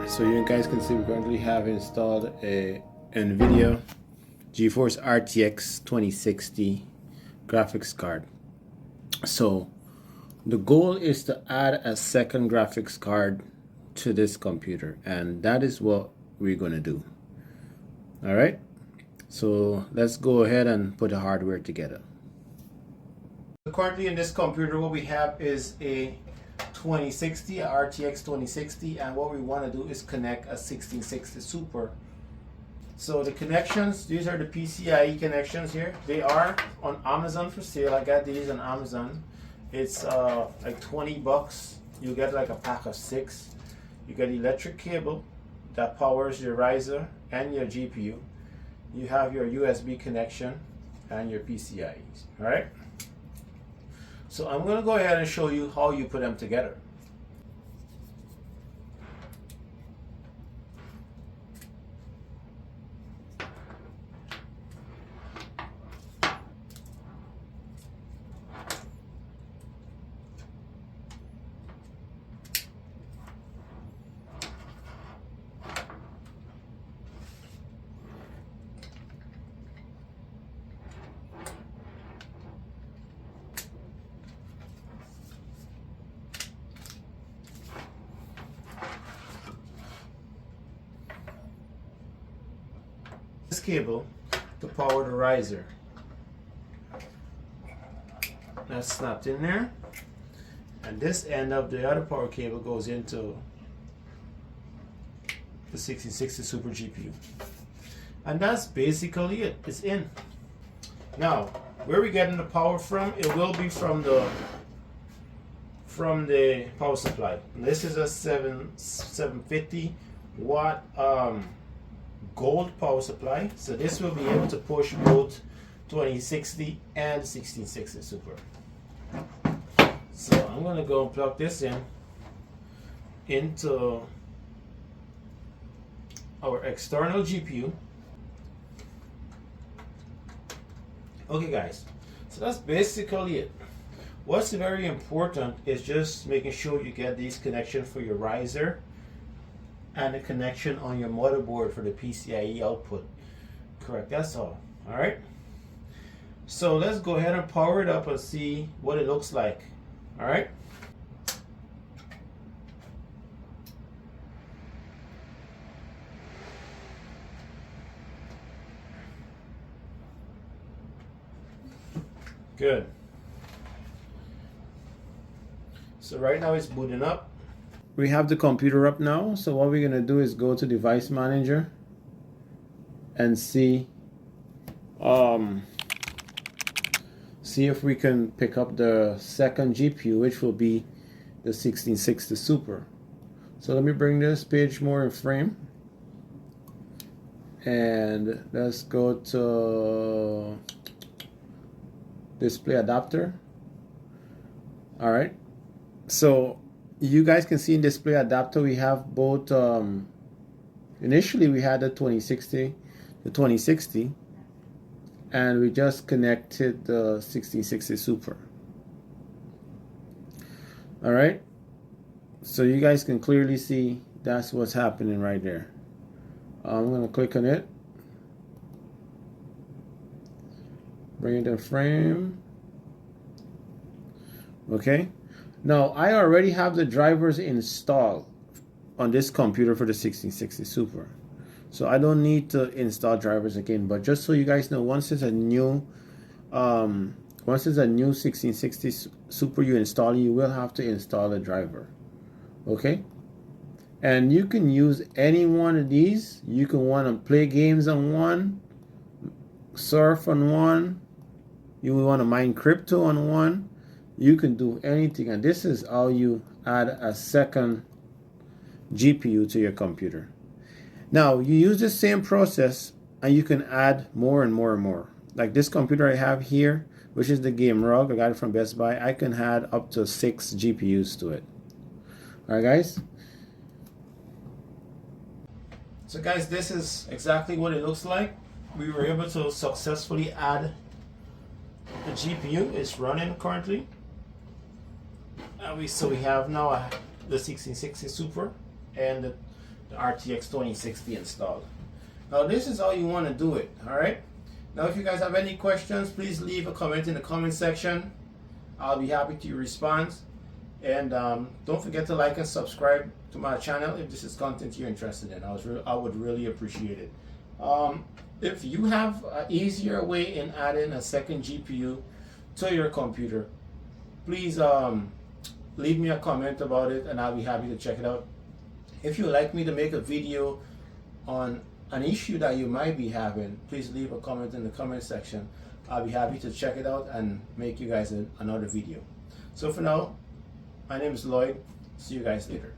So you guys can see we currently have installed a NVIDIA GeForce RTX 2060 graphics card. So the goal is to add a second graphics card to this computer, and that is what we're going to do. All right, so let's go ahead and put the hardware together. Currently in this computer, what we have is a 2060, a RTX 2060, and what we want to do is connect a 1660 Super. So the connections, these are the PCIe connections here. They are on Amazon for sale. I got these on Amazon. It's like 20 bucks. You get like a pack of 6. You get electric cable that powers your riser and your GPU. You have your USB connection and your PCIes. All right. So I'm going to go ahead and show you how you put them together. This cable to power the riser. That's snapped in there, and this end of the other power cable goes into the 1660 Super GPU, and that's basically it. It's in. Now, where we getting the power from? It will be from the power supply. And this is a 750 watt gold power supply, so this will be able to push both 2060 and 1660 Super. So I'm going to go and plug this into our external GPU. Okay guys, so that's basically it. What's very important is just making sure you get these connections for your riser and a connection on your motherboard for the PCIe output. Correct, that's all. All right. So let's go ahead and power it up and see what it looks like. All right. Good. So right now it's booting up. We have the computer up now, so what we're going to do is go to Device Manager and see if we can pick up the second GPU, which will be the 1660 Super. So let me bring this page more in frame, and let's go to display adapter. All right, so you guys can see in display adapter we have both initially we had the 2060 and we just connected the 1660 Super. All right, so you guys can clearly see that's what's happening right there. I'm going to click on it, bring it in frame. Okay, now I already have the drivers installed on this computer for the 1660 Super, so I don't need to install drivers again. But just so you guys know, once it's a new 1660 Super you install, you will have to install a driver. Okay, and you can use any one of these. You can want to play games on one, surf on one, you want to mine crypto on one. You can do anything, and this is how you add a second GPU to your computer. Now you use the same process and you can add more and more and more. Like this computer I have here, which is the Game Rug, I got it from Best Buy. I can add up to 6 GPUs to it. Alright guys, so guys, this is exactly what it looks like. We were able to successfully add the GPU. It's running currently. So we have now the 1660 Super and the the RTX 2060 installed. Now this is how you want to do it. All right. Now if you guys have any questions, please leave a comment in the comment section. I'll be happy to respond. And don't forget to like and subscribe to my channel if this is content you're interested in. I would really appreciate it. If you have an easier way in adding a second GPU to your computer, please leave me a comment about it and I'll be happy to check it out. If you'd like me to make a video on an issue that you might be having, please leave a comment in the comment section. I'll be happy to check it out and make you guys another video. So for now, my name is Lloyd. See you guys later.